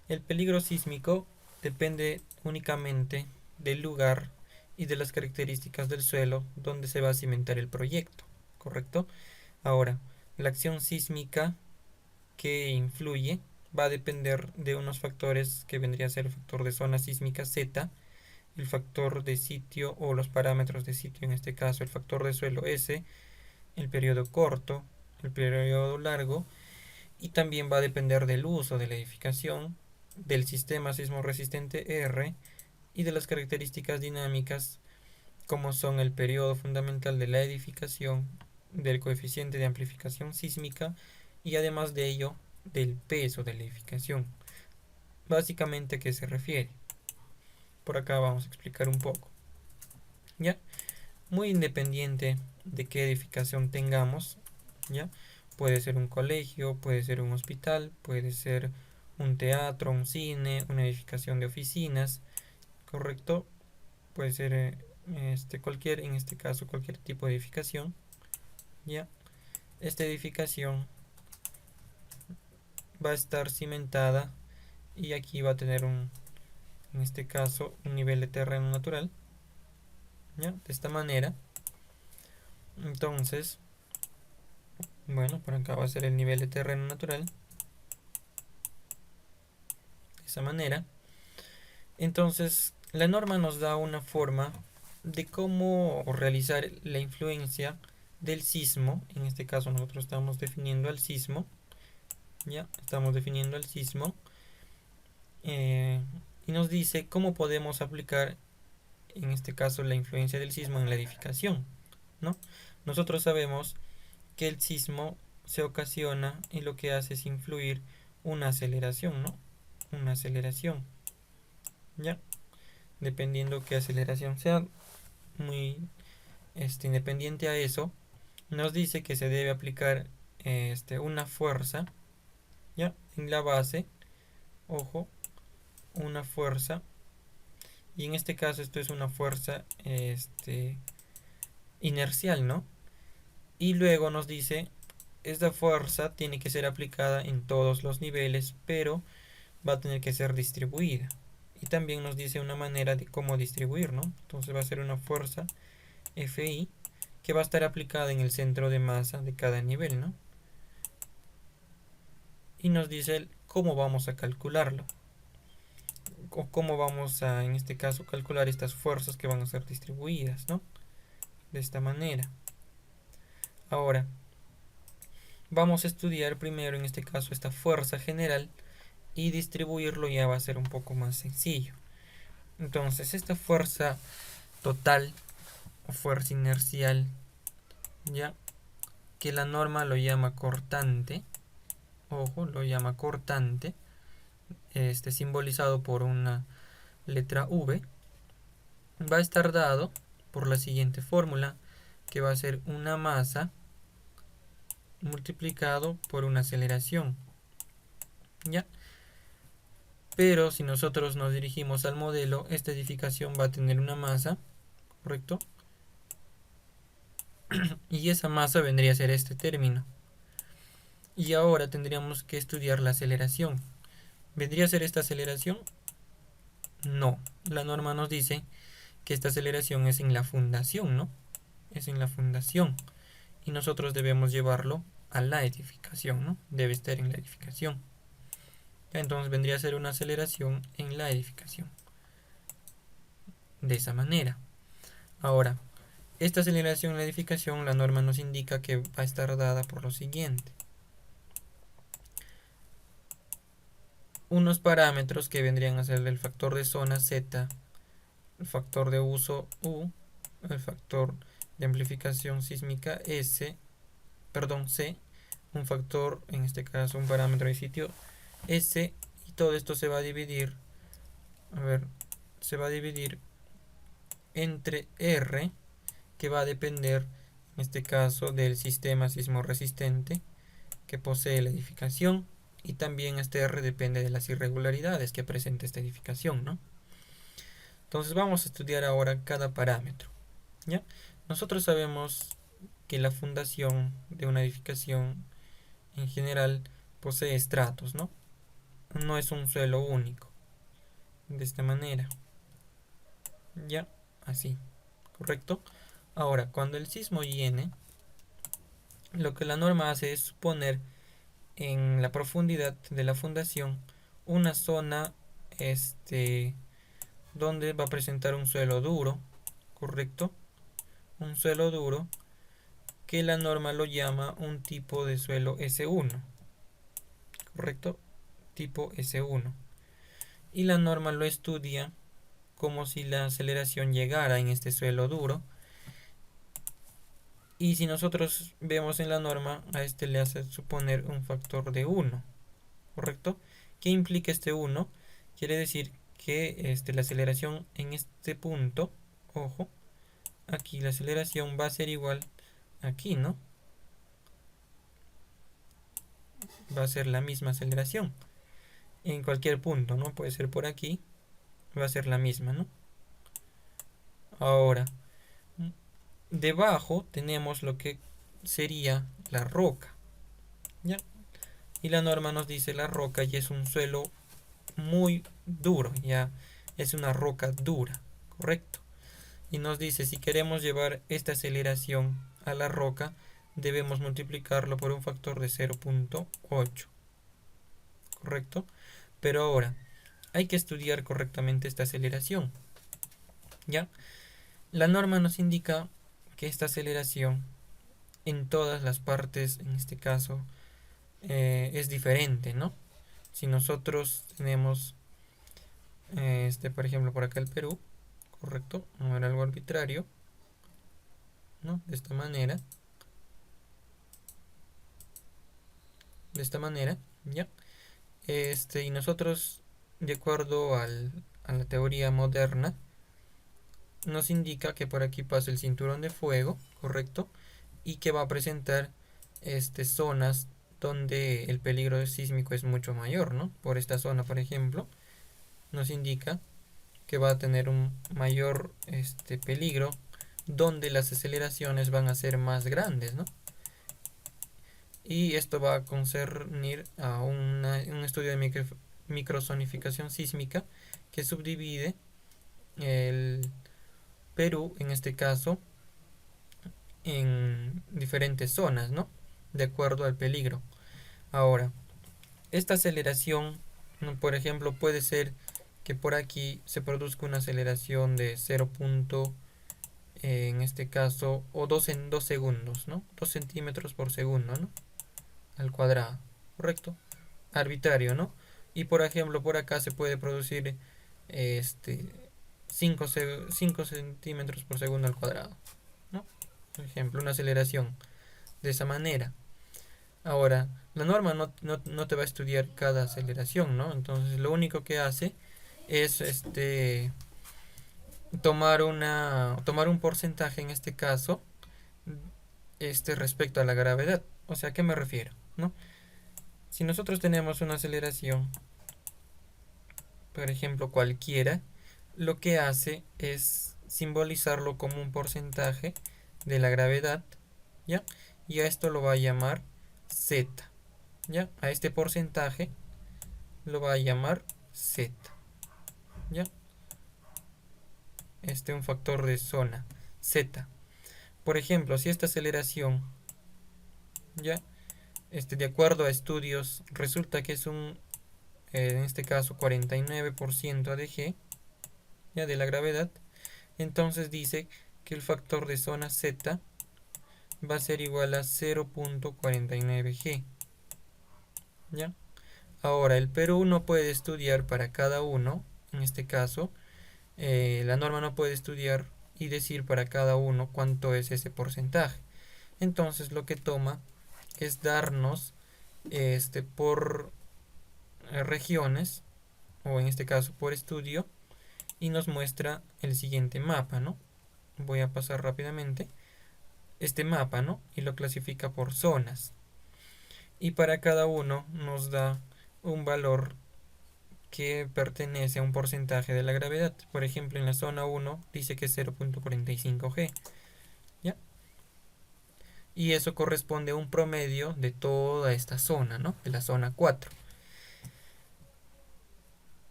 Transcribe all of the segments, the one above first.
El peligro sísmico depende únicamente del lugar y de las características del suelo donde se va a cimentar el proyecto, ¿correcto? Ahora, la acción sísmica que influye va a depender de unos factores que vendría a ser el factor de zona sísmica Z, el factor de sitio o los parámetros de sitio, en este caso el factor de suelo S, el periodo corto, el periodo largo, y también va a depender del uso de la edificación, del sistema sismo resistente R y de las características dinámicas como son el periodo fundamental de la edificación, del coeficiente de amplificación sísmica y además de ello del peso de la edificación. Básicamente, ¿a qué se refiere? Por acá vamos a explicar un poco. ¿Ya? Muy independiente de qué edificación tengamos, ¿ya? Puede ser un colegio, puede ser un hospital, puede ser un teatro, un cine, una edificación de oficinas, ¿correcto? Puede ser cualquier, en este caso, cualquier tipo de edificación, ¿ya? Esta edificación va a estar cimentada y aquí va a tener en este caso, un nivel de terreno natural, ¿ya? De esta manera. Entonces, bueno, por acá va a ser el nivel de terreno natural, de esa manera. Entonces, la norma nos da una forma de cómo realizar la influencia del sismo. En este caso nosotros estamos definiendo el sismo, ya estamos definiendo el sismo, eh, y nos dice cómo podemos aplicar en este caso la influencia del sismo en la edificación, ¿no? Nosotros sabemos que el sismo se ocasiona y lo que hace es influir una aceleración, ¿no? Una aceleración, ¿ya? Dependiendo qué aceleración sea, muy independiente a eso, nos dice que se debe aplicar una fuerza, ¿ya? En la base, ojo, una fuerza, y en este caso esto es una fuerza inercial, ¿no? Y luego nos dice, esta fuerza tiene que ser aplicada en todos los niveles, pero va a tener que ser distribuida. Y también nos dice una manera de cómo distribuir, ¿no? Entonces va a ser una fuerza Fi que va a estar aplicada en el centro de masa de cada nivel, ¿no? Y nos dice cómo vamos a calcularlo, o cómo vamos a, en este caso, calcular estas fuerzas que van a ser distribuidas, ¿no? De esta manera. Ahora, vamos a estudiar primero, en este caso, esta fuerza general, y distribuirlo ya va a ser un poco más sencillo. Entonces, esta fuerza total o fuerza inercial, ya que la norma lo llama cortante, ojo, lo llama cortante, simbolizado por una letra V, va a estar dado por la siguiente fórmula, que va a ser una masa multiplicado por una aceleración, ¿ya? Pero si nosotros nos dirigimos al modelo, esta edificación va a tener una masa, ¿correcto? Y esa masa vendría a ser este término. Y ahora tendríamos que estudiar la aceleración. ¿Vendría a ser esta aceleración? No. La norma nos dice que esta aceleración es en la fundación, ¿no? Es en la fundación. Y nosotros debemos llevarlo a la edificación, ¿no? Debe estar en la edificación. Entonces vendría a ser una aceleración en la edificación. De esa manera. Ahora, esta aceleración en la edificación, la norma nos indica que va a estar dada por lo siguiente. Unos parámetros que vendrían a ser el factor de zona Z, el factor de uso U, el factor de amplificación sísmica S, perdón, C, un factor, en este caso un parámetro de sitio S, y todo esto se va a dividir, a ver, se va a dividir entre R, que va a depender, en este caso, del sistema sismo resistente que posee la edificación, y también este R depende de las irregularidades que presenta esta edificación, ¿no? Entonces vamos a estudiar ahora cada parámetro, ¿ya? Nosotros sabemos que la fundación de una edificación en general posee estratos, ¿no? no es un suelo único. De esta manera. Ya, así. ¿Correcto? Ahora, cuando el sismo viene, lo que la norma hace es suponer en la profundidad de la fundación una zona donde va a presentar un suelo duro, ¿correcto? Un suelo duro que la norma lo llama un tipo de suelo S1, ¿correcto? Tipo S1. Y la norma lo estudia como si la aceleración llegara en este suelo duro. Y si nosotros vemos en la norma, a este le hace suponer un factor de 1, ¿correcto? ¿Qué implica este 1? Quiere decir que la aceleración en este punto, ojo, aquí la aceleración va a ser igual aquí, ¿no? Va a ser la misma aceleración en cualquier punto, ¿no? Puede ser por aquí, va a ser la misma, ¿no? Ahora, debajo tenemos lo que sería la roca, ¿ya? Y la norma nos dice la roca ya es un suelo muy duro, ya es una roca dura, ¿correcto? Y nos dice si queremos llevar esta aceleración a la roca, debemos multiplicarlo por un factor de 0.8, ¿correcto? Pero ahora, hay que estudiar correctamente esta aceleración, ¿ya? La norma nos indica que esta aceleración en todas las partes, en este caso, es diferente, ¿no? Si nosotros tenemos, por ejemplo, por acá el Perú, correcto, no era algo arbitrario, ¿no? De esta manera, ¿ya? Y nosotros, de acuerdo a la teoría moderna, nos indica que por aquí pasa el cinturón de fuego, correcto, y que va a presentar zonas donde el peligro sísmico es mucho mayor, ¿no? Por esta zona, por ejemplo, nos indica que va a tener un mayor peligro donde las aceleraciones van a ser más grandes, ¿no? Y esto va a concernir a un estudio de microzonificación sísmica que subdivide el Perú, en este caso, en diferentes zonas, ¿no? De acuerdo al peligro. Ahora, esta aceleración, por ejemplo, puede ser que por aquí se produzca una aceleración de 0. En este caso, o 2 en 2 segundos, ¿no? 2 centímetros por segundo, ¿no? Al cuadrado, ¿correcto? Arbitrario, ¿no? Y por ejemplo, por acá se puede producir este 5 centímetros por segundo al cuadrado, ¿no? Por ejemplo, una aceleración de esa manera. Ahora, la norma no te va a estudiar cada aceleración, ¿no? Entonces, lo único que hace es tomar un porcentaje en este caso respecto a la gravedad. O sea, ¿a qué me refiero? ¿No? Si nosotros tenemos una aceleración, por ejemplo, cualquiera, lo que hace es simbolizarlo como un porcentaje de la gravedad, ¿ya? Y a esto lo va a llamar Z, ¿ya? A este porcentaje lo va a llamar Z, ¿ya? Un factor de zona, Z. Por ejemplo, si esta aceleración, ¿ya? De acuerdo a estudios, resulta que es en este caso, 49% AdG, ¿ya? De la gravedad, entonces dice que el factor de zona Z va a ser igual a 0.49G, ¿ya? Ahora, el Perú no puede estudiar para cada uno, en este caso, la norma no puede estudiar y decir para cada uno cuánto es ese porcentaje. Entonces lo que toma es darnos por regiones, o en este caso por estudio, y nos muestra el siguiente mapa, ¿no? Voy a pasar rápidamente este mapa, ¿no? Y lo clasifica por zonas. Y para cada uno nos da un valor que pertenece a un porcentaje de la gravedad. Por ejemplo, en la zona 1 dice que es 0.45G, ¿ya? Y eso corresponde a un promedio de toda esta zona, ¿no? De la zona 4.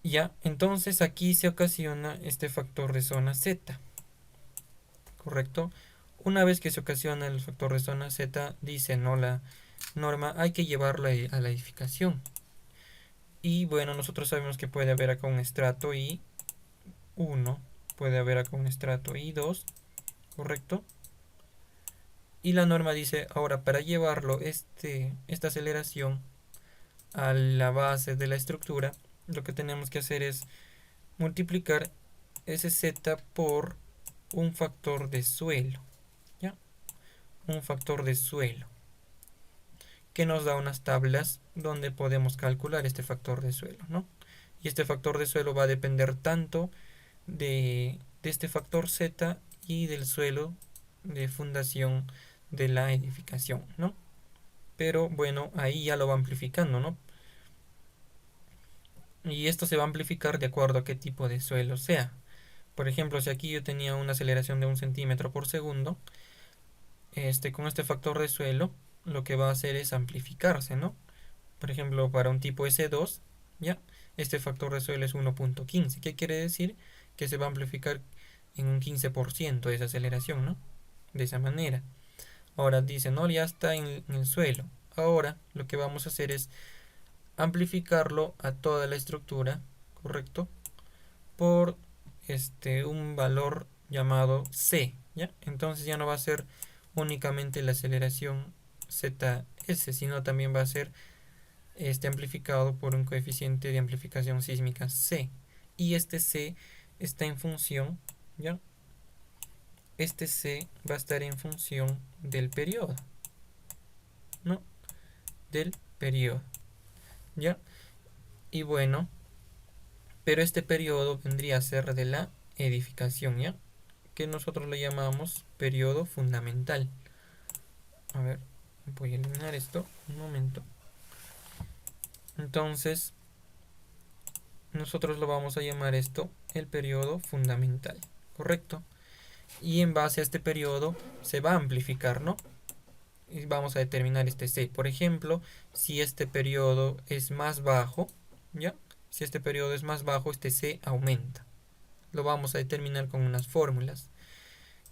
Ya, entonces aquí se ocasiona este factor de zona Z, ¿correcto? Una vez que se ocasiona el factor de zona Z, dice, no, la norma hay que llevarla a la edificación. Y bueno, nosotros sabemos que puede haber acá un estrato I1, puede haber acá un estrato I2, ¿correcto? Y la norma dice, ahora para llevarlo esta aceleración a la base de la estructura, lo que tenemos que hacer es multiplicar ese Z por un factor de suelo, ¿ya? Un factor de suelo, que nos da unas tablas donde podemos calcular este factor de suelo, ¿no? Y este factor de suelo va a depender tanto de este factor Z y del suelo de fundación de la edificación, ¿no? Pero bueno, ahí ya lo va amplificando, ¿no? Y esto se va a amplificar de acuerdo a qué tipo de suelo sea. Por ejemplo, si aquí yo tenía una aceleración de 1 cm/s, con este factor de suelo, lo que va a hacer es amplificarse, ¿no? Por ejemplo, para un tipo S2, ¿ya? Este factor de suelo es 1.15. ¿Qué quiere decir? Que se va a amplificar en un 15% esa aceleración, ¿no? De esa manera. Ahora dice, no, ya está en el suelo. Ahora lo que vamos a hacer es amplificarlo a toda la estructura, ¿correcto? Por un valor llamado C, ¿ya? Entonces ya no va a ser únicamente la aceleración ZS, sino también va a ser amplificado por un coeficiente de amplificación sísmica C. Y este C está en función, ¿ya? Este C va a estar en función del periodo, ¿no? Del periodo, ¿ya? Y bueno, pero este periodo vendría a ser de la edificación, ¿ya? Que nosotros le llamamos periodo fundamental. A ver, voy a eliminar esto un momento. Entonces, nosotros lo vamos a llamar esto el periodo fundamental, ¿correcto? Y en base a este periodo se va a amplificar, ¿no? Y vamos a determinar este C. Por ejemplo, si este periodo es más bajo, ¿ya? Si este periodo es más bajo, este C aumenta. Lo vamos a determinar con unas fórmulas.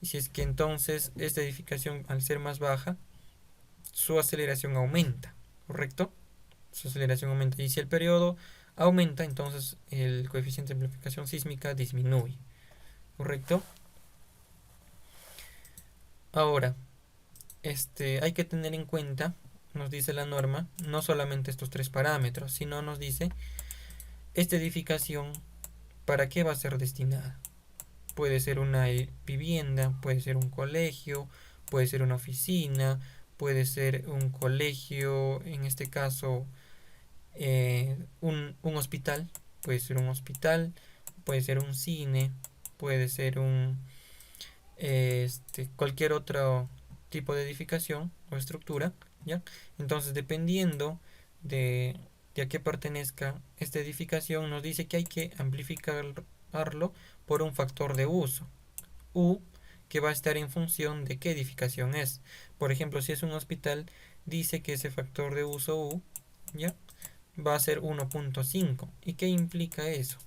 Y si es que entonces esta edificación, al ser más baja, su aceleración aumenta, ¿correcto? Su aceleración aumenta. Y si el periodo aumenta, entonces el coeficiente de amplificación sísmica disminuye, ¿correcto? Ahora, hay que tener en cuenta, nos dice la norma, no solamente estos tres parámetros, sino nos dice esta edificación para qué va a ser destinada. Puede ser una vivienda, puede ser un colegio, puede ser una oficina, puede ser un colegio, en este caso un hospital, puede ser un hospital, puede ser un cine, puede ser cualquier otro tipo de edificación o estructura, ¿ya? Entonces, dependiendo de, de a qué pertenezca esta edificación, nos dice que hay que amplificarlo por un factor de uso, U, que va a estar en función de qué edificación es. Por ejemplo, si es un hospital, dice que ese factor de uso U, ¿ya? Va a ser 1.5. ¿Y qué implica eso?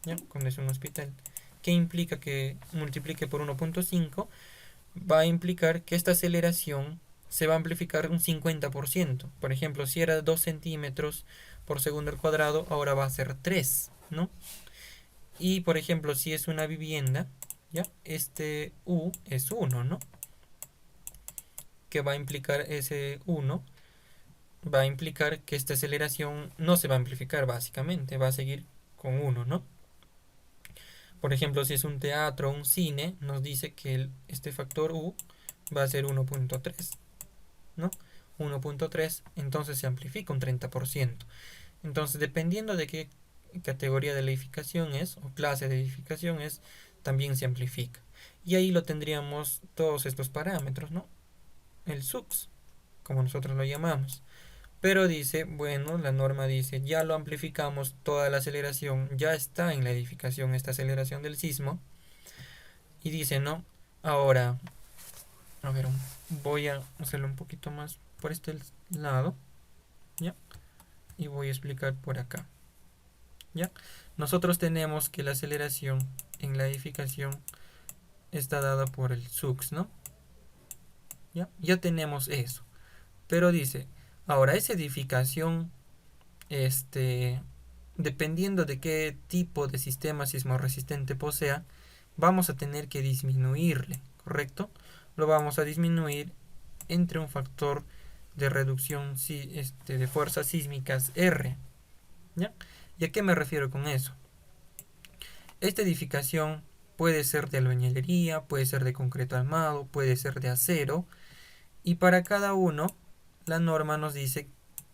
¿Ya? Cuando es un hospital. ¿Qué implica que multiplique por 1.5? Va a implicar que esta aceleración se va a amplificar un 50%. Por ejemplo, si era 2 centímetros por segundo al cuadrado, ahora va a ser 3, ¿no? Y por ejemplo, si es una vivienda, ¿ya? Este U es 1, ¿no? Que va a implicar ese 1, va a implicar que esta aceleración no se va a amplificar básicamente, va a seguir con 1, ¿no? Por ejemplo, si es un teatro o un cine, nos dice que este factor U va a ser 1.3, ¿no? 1.3, entonces se amplifica un 30%. Entonces, dependiendo de qué categoría de la edificación es, o clase de edificación es, también se amplifica. Y ahí lo tendríamos todos estos parámetros, ¿no? El SUX, como nosotros lo llamamos. Pero dice, bueno, la norma dice, ya lo amplificamos, toda la aceleración ya está en la edificación, esta aceleración del sismo. Y dice, no, ahora, a ver, voy a hacerlo un poquito más por este lado, ¿ya? Y voy a explicar por acá. ¿Ya? Nosotros tenemos que la aceleración en la edificación está dada por el sux, ¿no? Ya tenemos eso. Pero dice, ahora esa edificación, dependiendo de qué tipo de sistema sismorresistente posea, vamos a tener que disminuirle, ¿correcto? Lo vamos a disminuir entre un factor de reducción de fuerzas sísmicas R. ¿Ya? ¿Y a qué me refiero con eso? Esta edificación puede ser de albañilería, puede ser de concreto armado, puede ser de acero, y para cada uno la norma nos dice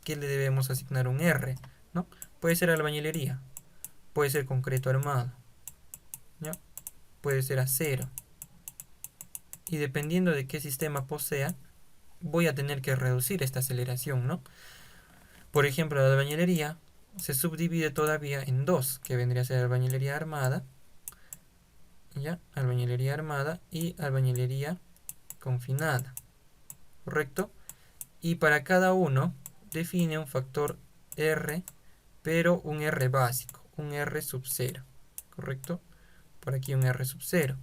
que le debemos asignar un R, ¿no? Puede ser albañilería, puede ser concreto armado, ¿ya? Puede ser acero, y dependiendo de qué sistema posea, voy a tener que reducir esta aceleración, ¿no? Por ejemplo, la albañilería se subdivide todavía en dos, que vendría a ser albañilería armada, ¿ya? Albañilería armada y albañilería confinada, ¿correcto? Y para cada uno define un factor R, pero un R básico, un R sub 0, ¿correcto? Por aquí un R sub 0.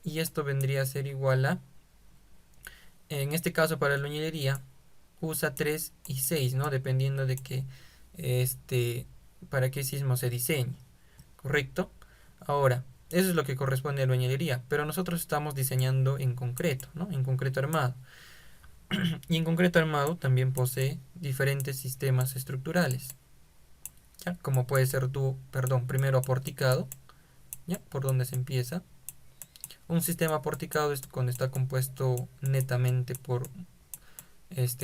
Y esto vendría a ser igual a, en este caso para la albañilería, usa 3 y 6, ¿no? Dependiendo de que, para qué sismo se diseñe, ¿correcto? Ahora, eso es lo que corresponde a la albañilería, pero nosotros estamos diseñando en concreto, ¿no? En concreto armado. Y en concreto armado también posee diferentes sistemas estructurales, ¿ya? Como puede ser primero aporticado, ¿ya? Por donde se empieza. Un sistema aporticado es cuando está compuesto netamente por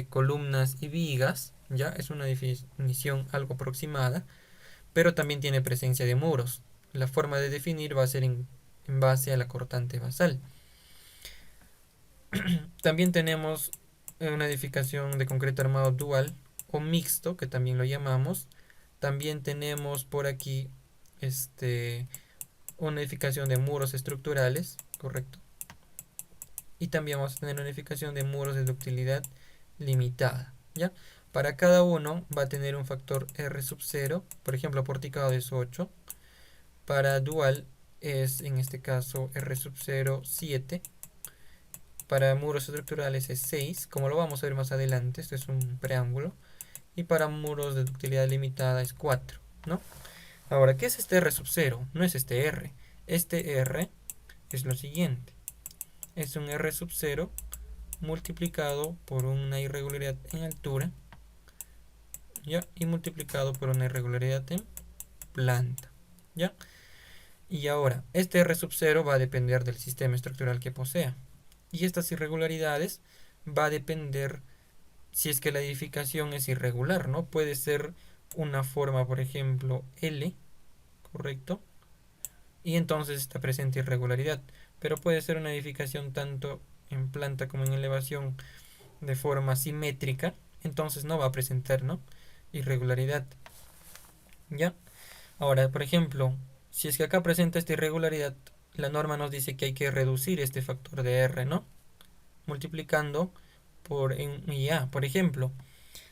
columnas y vigas, ¿ya? Es una definición algo aproximada, pero también tiene presencia de muros. La forma de definir va a ser en base a la cortante basal. También tenemos una edificación de concreto armado dual o mixto, que también lo llamamos. También tenemos por aquí una edificación de muros estructurales, correcto. Y también vamos a tener una edificación de muros de ductilidad limitada, ¿ya? Para cada uno va a tener un factor R sub 0, por ejemplo, aporticado es 8. Para dual es, en este caso, R sub 0, 7. Para muros estructurales es 6, como lo vamos a ver más adelante, esto es un preámbulo. Y para muros de ductilidad limitada es 4, ¿no? Ahora, ¿qué es este R sub 0? No es este R. Este R es lo siguiente. Es un R sub 0 multiplicado por una irregularidad en altura, ¿ya? Y multiplicado por una irregularidad en planta, ¿ya? Y ahora, este R sub 0 va a depender del sistema estructural que posea. Y estas irregularidades va a depender si es que la edificación es irregular, ¿no? Puede ser una forma, por ejemplo, L, ¿correcto? Y entonces está presente irregularidad. Pero puede ser una edificación tanto en planta como en elevación de forma simétrica, entonces no va a presentar, ¿no? Irregularidad. ¿Ya? Ahora, por ejemplo, si es que acá presenta esta irregularidad, la norma nos dice que hay que reducir este factor de R, ¿no? Multiplicando por en IA. Por ejemplo,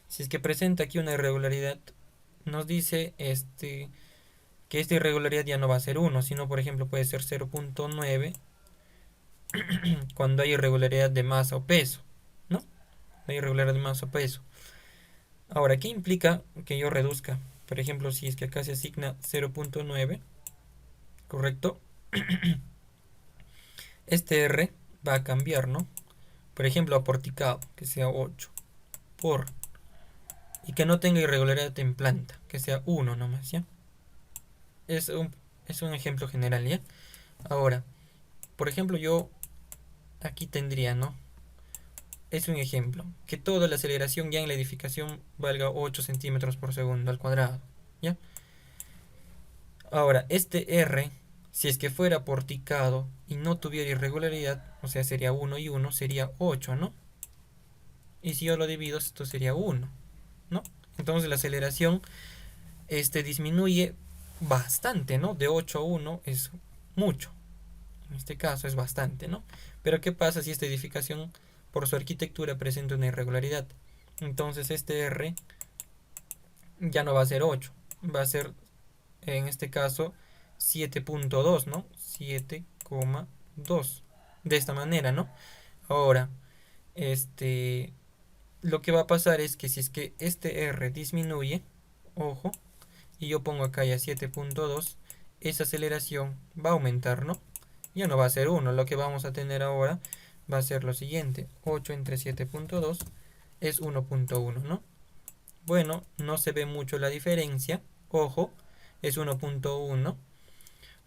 si es que presenta aquí una irregularidad, nos dice que esta irregularidad ya no va a ser 1, sino por ejemplo puede ser 0.9 cuando hay irregularidad de masa o peso, ¿no? Hay irregularidad de masa o peso. Ahora, ¿qué implica que yo reduzca? Por ejemplo, si es que acá se asigna 0.9, ¿correcto? Este R va a cambiar, ¿no? Por ejemplo, aporticado, que sea 8 por, y que no tenga irregularidad en planta, que sea 1 nomás, ¿ya? Es un ejemplo general, ¿ya? Ahora, por ejemplo, yo aquí tendría, ¿no? Es un ejemplo, que toda la aceleración ya en la edificación valga 8 centímetros por segundo al cuadrado, ¿ya? Ahora, este R, si es que fuera porticado y no tuviera irregularidad, o sea, sería 1 y 1, sería 8, ¿no? Y si yo lo divido, esto sería 1, ¿no? Entonces la aceleración disminuye bastante, ¿no? De 8 a 1 es mucho. En este caso es bastante, ¿no? Pero ¿qué pasa si esta edificación, por su arquitectura, presenta una irregularidad? Entonces este R ya no va a ser 8, va a ser en este caso 7.2, ¿no? 7,2. De esta manera, ¿no? Ahora, lo que va a pasar es que si es que este R disminuye, ojo, y yo pongo acá ya 7.2, esa aceleración va a aumentar, ¿no? Ya no va a ser 1, lo que vamos a tener ahora va a ser lo siguiente, 8 entre 7.2 es 1.1, ¿no? Bueno, no se ve mucho la diferencia, ojo, es 1.1,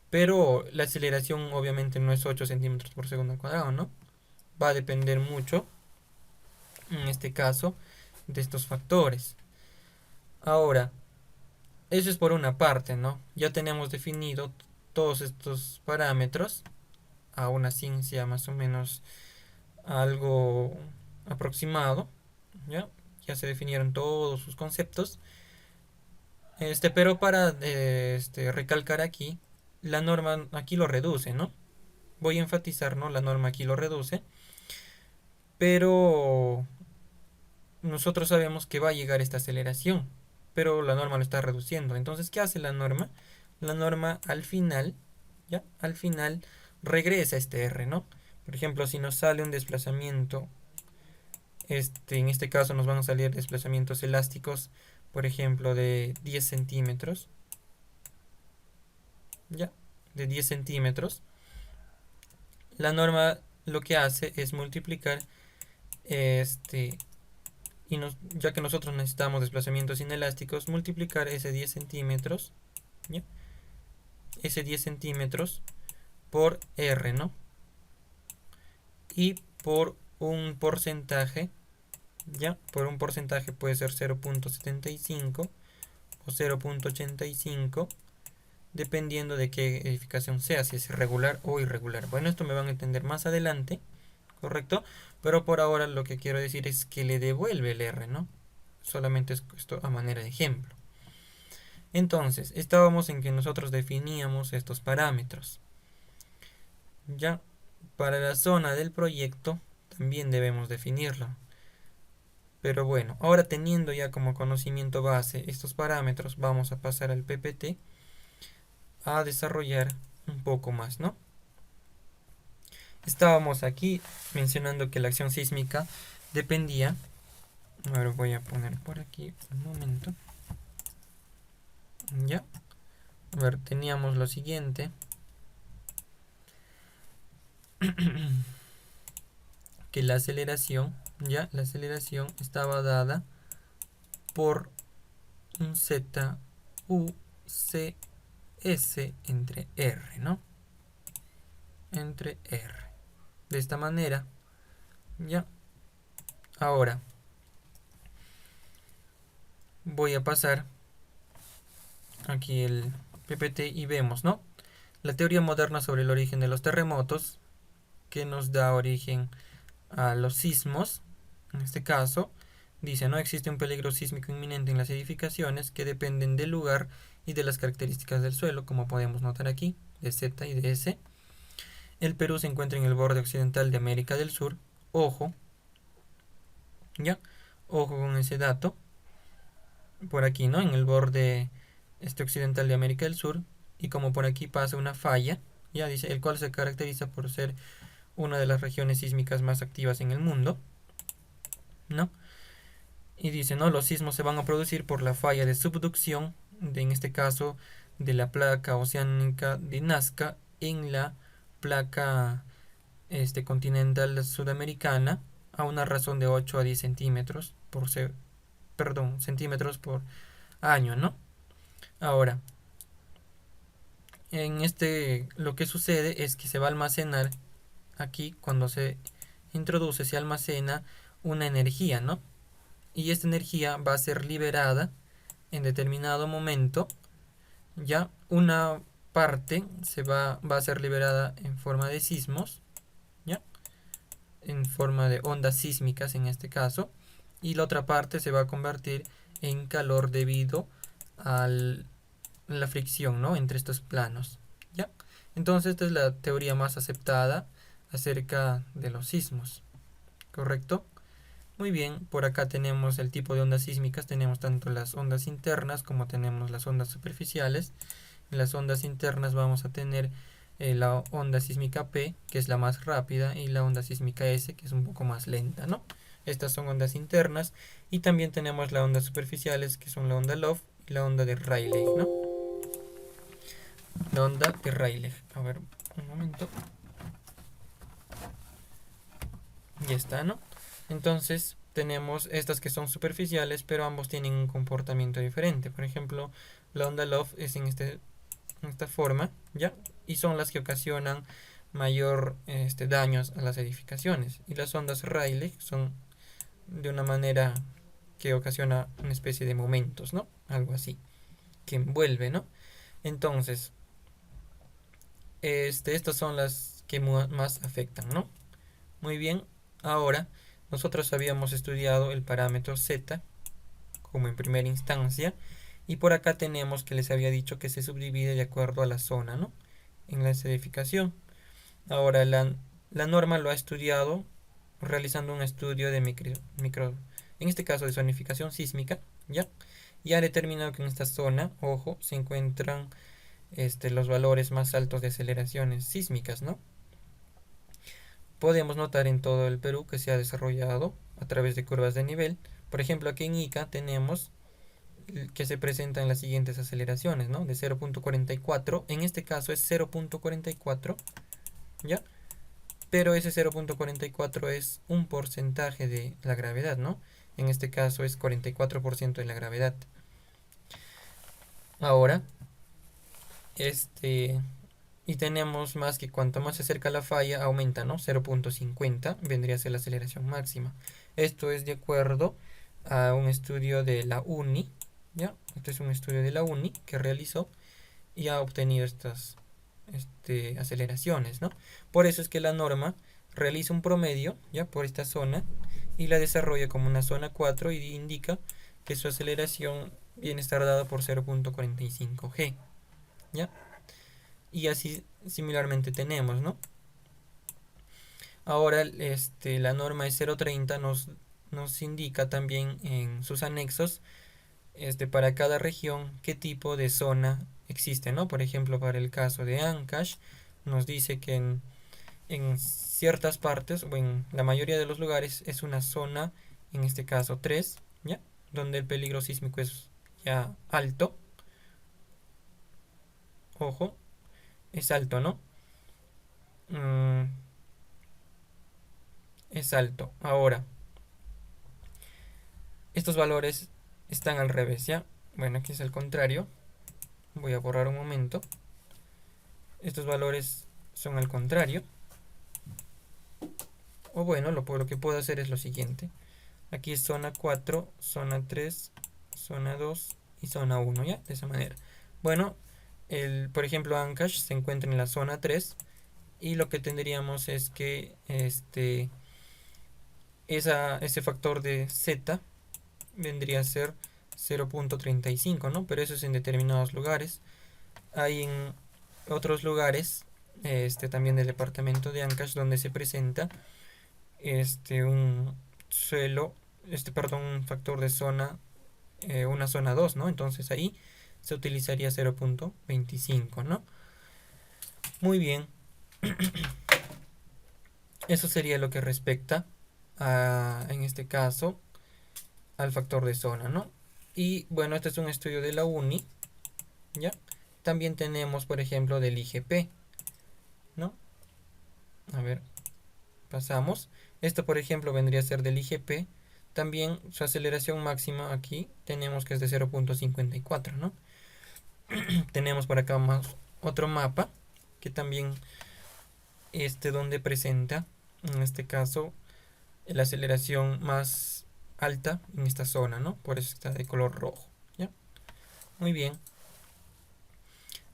pero la aceleración obviamente no es 8 centímetros por segundo al cuadrado, ¿no? Va a depender mucho, en este caso, de estos factores. Ahora, eso es por una parte, ¿no? Ya tenemos definido todos estos parámetros a una ciencia más o menos algo aproximado, ¿ya? Ya se definieron todos sus conceptos. Pero para recalcar aquí, la norma aquí lo reduce, ¿no? Voy a enfatizar, ¿no? La norma aquí lo reduce, pero nosotros sabemos que va a llegar esta aceleración, pero la norma lo está reduciendo. Entonces, ¿qué hace la norma? La norma al final, ¿ya? Al final regresa este R, ¿no? Por ejemplo, si nos sale un desplazamiento, en este caso nos van a salir desplazamientos elásticos, por ejemplo, de 10 centímetros, ¿ya? De 10 centímetros. La norma lo que hace es multiplicar ya que nosotros necesitamos desplazamientos inelásticos, multiplicar ese 10 centímetros, ¿ya? Ese 10 centímetros por R, ¿no? Y por un porcentaje, ¿ya? Por un porcentaje puede ser 0.75 o 0.85, dependiendo de qué edificación sea, si es regular o irregular. Bueno, esto me van a entender más adelante, ¿correcto? Pero por ahora lo que quiero decir es que le devuelve el R, ¿no? Solamente es esto a manera de ejemplo. Entonces, estábamos en que nosotros definíamos estos parámetros. Ya, para la zona del proyecto también debemos definirlo. Pero bueno, ahora teniendo ya como conocimiento base estos parámetros, vamos a pasar al PPT a desarrollar un poco más, ¿no? Estábamos aquí mencionando que la acción sísmica dependía. Ahora voy a poner por aquí un momento. Ya. A ver, teníamos lo siguiente. Que la aceleración, ya, la aceleración estaba dada por un Z U C S entre R, ¿no? Entre R. De esta manera, ya. Ahora voy a pasar aquí el PPT y vemos, ¿no? La teoría moderna sobre el origen de los terremotos, que nos da origen a los sismos, en este caso, dice, no existe un peligro sísmico inminente en las edificaciones que dependen del lugar y de las características del suelo, como podemos notar aquí, de Z y de S. El Perú se encuentra en el borde occidental de América del Sur. Ojo, ya, ojo con ese dato. Por aquí, ¿no? En el borde occidental de América del Sur. Y como por aquí pasa una falla, ya dice, el cual se caracteriza por ser una de las regiones sísmicas más activas en el mundo, ¿no? Y dice, ¿no? Los sismos se van a producir por la falla de subducción, en este caso, de la placa oceánica de Nazca en la placa continental sudamericana a una razón de 8 a 10 centímetros centímetros por año, ¿no? Ahora, lo que sucede es que se va a almacenar aquí, cuando se introduce, se almacena una energía, ¿no? Y esta energía va a ser liberada en determinado momento. Ya una parte va a ser liberada en forma de sismos, ¿ya? En forma de ondas sísmicas en este caso, y la otra parte se va a convertir en calor debido a la fricción, ¿no? Entre estos planos, ¿ya? Entonces esta es la teoría más aceptada acerca de los sismos, ¿correcto? Muy bien, por acá tenemos el tipo de ondas sísmicas, tenemos tanto las ondas internas como tenemos las ondas superficiales. En las ondas internas vamos a tener la onda sísmica P, que es la más rápida, y la onda sísmica S, que es un poco más lenta, ¿no? Estas son ondas internas, y también tenemos las ondas superficiales, que son la onda Love y la onda de Rayleigh, ¿no? La onda de Rayleigh. A ver, un momento. Ya está, ¿no? Entonces tenemos estas que son superficiales, pero ambos tienen un comportamiento diferente. Por ejemplo, la onda Love es en esta forma, ¿ya? Y son las que ocasionan mayor daños a las edificaciones. Y las ondas Rayleigh son de una manera que ocasiona una especie de momentos, ¿no? Algo así, que envuelve, ¿no? Entonces, estas son las que más afectan, ¿no? Muy bien, ahora nosotros habíamos estudiado el parámetro Z como en primera instancia, y por acá tenemos que les había dicho que se subdivide de acuerdo a la zona, ¿no? En la edificación. Ahora la norma lo ha estudiado realizando un estudio de en este caso de zonificación sísmica, ¿ya? Y ha determinado que en esta zona, ojo, se encuentran los valores más altos de aceleraciones sísmicas, ¿no? Podemos notar en todo el Perú que se ha desarrollado a través de curvas de nivel. Por ejemplo, aquí en Ica tenemos que se presentan las siguientes aceleraciones, ¿no? De 0.44, en este caso es 0.44, ¿ya? Pero ese 0.44 es un porcentaje de la gravedad, ¿no? En este caso es 44% de la gravedad. Ahora, y tenemos más que cuanto más se acerca la falla, aumenta, ¿no? 0.50 vendría a ser la aceleración máxima. Esto es de acuerdo a un estudio de la UNI, ¿ya? Este es un estudio de la UNI que realizó y ha obtenido estas aceleraciones, ¿no? Por eso es que la norma realiza un promedio, ¿ya? Por esta zona y la desarrolla como una zona 4 y indica que su aceleración viene a estar dada por 0.45 G, ¿ya? Y así similarmente tenemos, ¿no? Ahora la norma de 0.30 nos indica también en sus anexos para cada región qué tipo de zona existe, ¿no? Por ejemplo, para el caso de Ancash nos dice que en ciertas partes o en la mayoría de los lugares es una zona, en este caso 3, ¿ya? Donde el peligro sísmico es ya alto. Ojo, es alto, ¿no? Es alto. Ahora, estos valores están al revés, ¿ya? Bueno, aquí es al contrario. Voy a borrar un momento. Estos valores son al contrario. O bueno, lo que puedo hacer es lo siguiente. Aquí es zona 4, zona 3, zona 2 y zona 1, ¿ya? De esa manera. Bueno, por ejemplo, Ancash se encuentra en la zona 3 y lo que tendríamos es que ese factor de Z vendría a ser 0.35, ¿no? Pero eso es en determinados lugares. Hay en otros lugares, también del departamento de Ancash, donde se presenta un suelo, perdón, un factor de zona, una zona 2, ¿no? Entonces ahí se utilizaría 0.25, ¿no? Muy bien. Eso sería lo que respecta en este caso, al factor de zona, ¿no? Y bueno, este es un estudio de la UNI, ¿ya? También tenemos, por ejemplo, del IGP, ¿no? A ver, pasamos. Esto, por ejemplo, vendría a ser del IGP. También su aceleración máxima aquí tenemos que es de 0.54, ¿no? Tenemos por acá más otro mapa que también donde presenta, en este caso, la aceleración más alta en esta zona, ¿no? Por eso está de color rojo, ¿ya? Muy bien.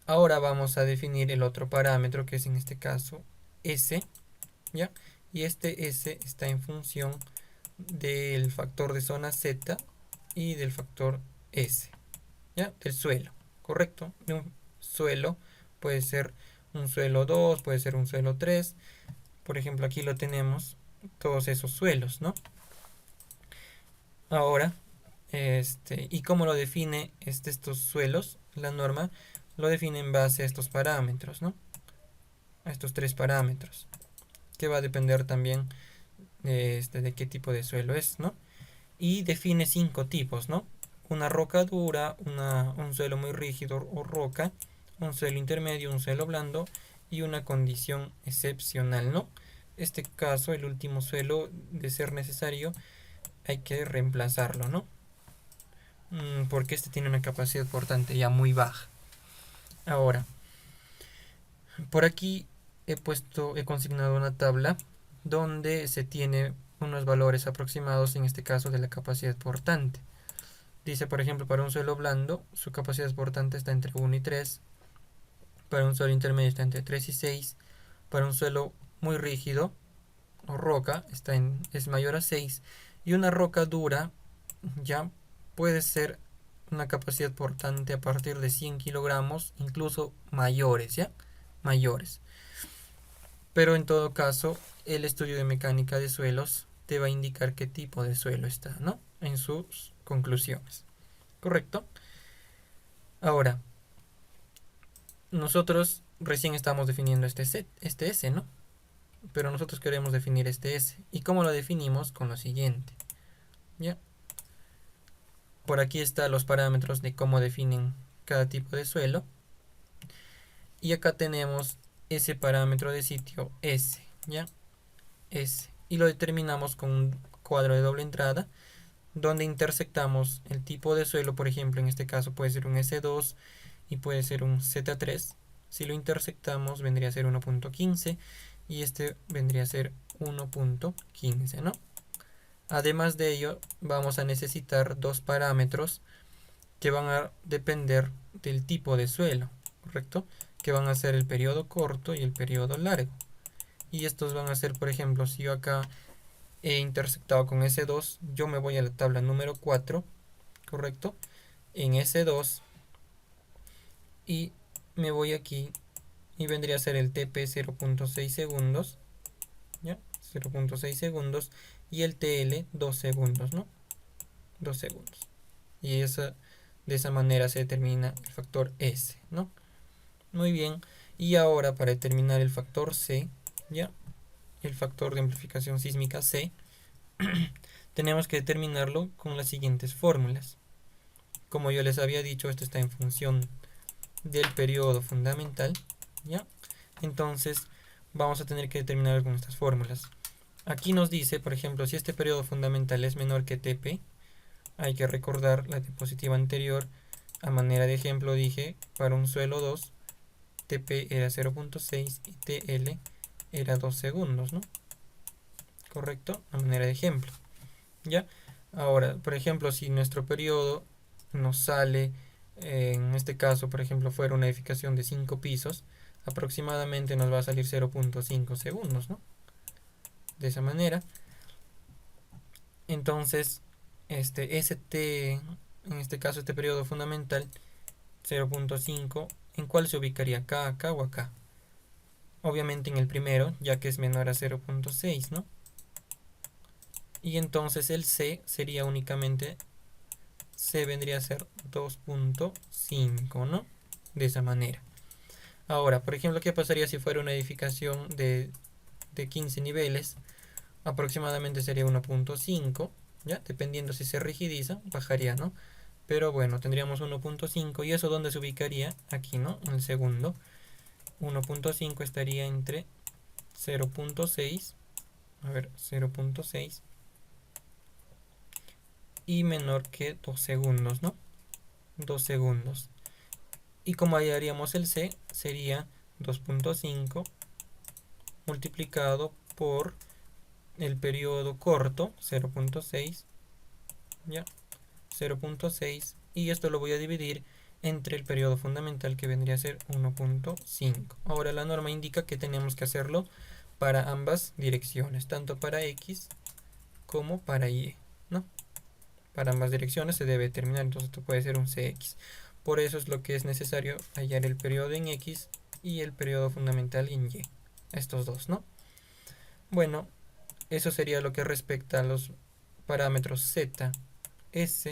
Ahora vamos a definir el otro parámetro que es en este caso S, ¿ya? Y este S está en función del factor de zona Z y del factor S, ¿ya? Del suelo, ¿correcto? De un suelo puede ser un suelo 2, puede ser un suelo 3. Por ejemplo, aquí lo tenemos, todos esos suelos, ¿no? Ahora, ¿y cómo lo define estos suelos? La norma lo define en base a estos parámetros, ¿no? A estos tres parámetros, que va a depender también de qué tipo de suelo es, ¿no? Y define 5 tipos, ¿no? Una roca dura, un suelo muy rígido o roca, un suelo intermedio, un suelo blando y una condición excepcional, ¿no? Este caso, el último suelo, de ser necesario, hay que reemplazarlo, ¿no? Porque este tiene una capacidad portante ya muy baja. Ahora, por aquí he consignado una tabla donde se tiene unos valores aproximados, en este caso de la capacidad portante. Dice, por ejemplo, para un suelo blando, su capacidad portante está entre 1 y 3. Para un suelo intermedio está entre 3 y 6. Para un suelo muy rígido o roca es mayor a 6. Y una roca dura ya puede ser una capacidad portante a partir de 100 kilogramos, incluso mayores, ¿ya? Mayores. Pero en todo caso, el estudio de mecánica de suelos te va a indicar qué tipo de suelo está, ¿no? En sus conclusiones. ¿Correcto? Ahora, nosotros recién estamos definiendo este S, ¿no? Pero nosotros queremos definir este S. ¿Y cómo lo definimos? Con lo siguiente. ¿Ya? Por aquí están los parámetros de cómo definen cada tipo de suelo. Y acá tenemos ese parámetro de sitio S, ¿ya? S. Y lo determinamos con un cuadro de doble entrada, donde intersectamos el tipo de suelo. Por ejemplo, en este caso puede ser un S2 y puede ser un Z3. Si lo intersectamos vendría a ser 1.15 y este vendría a ser 1.15, ¿no? Además de ello, vamos a necesitar dos parámetros que van a depender del tipo de suelo, ¿correcto? Que van a ser el periodo corto y el periodo largo. Y estos van a ser, por ejemplo, si yo acá he intersectado con S2, yo me voy a la tabla número 4, ¿correcto? En S2 y me voy aquí y vendría a ser el TP 0.6 segundos, ¿ya? 0.6 segundos y el TL 2 segundos, ¿no? 2 segundos. Y de esa manera se determina el factor S, ¿no? Muy bien. Y ahora para determinar el factor C, ¿ya? El factor de amplificación sísmica C, tenemos que determinarlo con las siguientes fórmulas. Como yo les había dicho, esto está en función del periodo fundamental, ¿ya? Entonces vamos a tener que determinar con estas fórmulas. Aquí nos dice, por ejemplo, si este periodo fundamental es menor que TP, hay que recordar la diapositiva anterior. A manera de ejemplo dije, para un suelo 2, TP era 0.6 y TL era 2 segundos, ¿no? Correcto, a manera de ejemplo. ¿Ya? Ahora, por ejemplo, si nuestro periodo nos sale, en este caso, por ejemplo, fuera una edificación de 5 pisos, aproximadamente nos va a salir 0.5 segundos, ¿no? De esa manera. Entonces, en este caso, este periodo fundamental, 0.5, ¿en cuál se ubicaría? ¿Acá, acá o acá? Obviamente en el primero, ya que es menor a 0.6, ¿no? Y entonces el C sería únicamente, C vendría a ser 2.5, ¿no? De esa manera. Ahora, por ejemplo, ¿qué pasaría si fuera una edificación de 15 niveles? Aproximadamente sería 1.5, ¿ya? Dependiendo si se rigidiza, bajaría, ¿no? Pero bueno, tendríamos 1.5 y eso ¿dónde se ubicaría? Aquí, ¿no? En el segundo. 1.5 estaría entre 0.6, a ver, 0.6 y menor que 2 segundos, ¿no? 2 segundos. Y como hallaríamos el C, sería 2.5 multiplicado por el periodo corto, 0.6, ¿ya? 0.6, y esto lo voy a dividir entre el periodo fundamental, que vendría a ser 1.5. Ahora la norma indica que tenemos que hacerlo para ambas direcciones, tanto para X como para Y, ¿no? Para ambas direcciones se debe determinar, entonces esto puede ser un Cx. Por eso es lo que es necesario hallar el periodo en X y el periodo fundamental en Y. Estos dos, ¿no? Bueno, eso sería lo que respecta a los parámetros Z S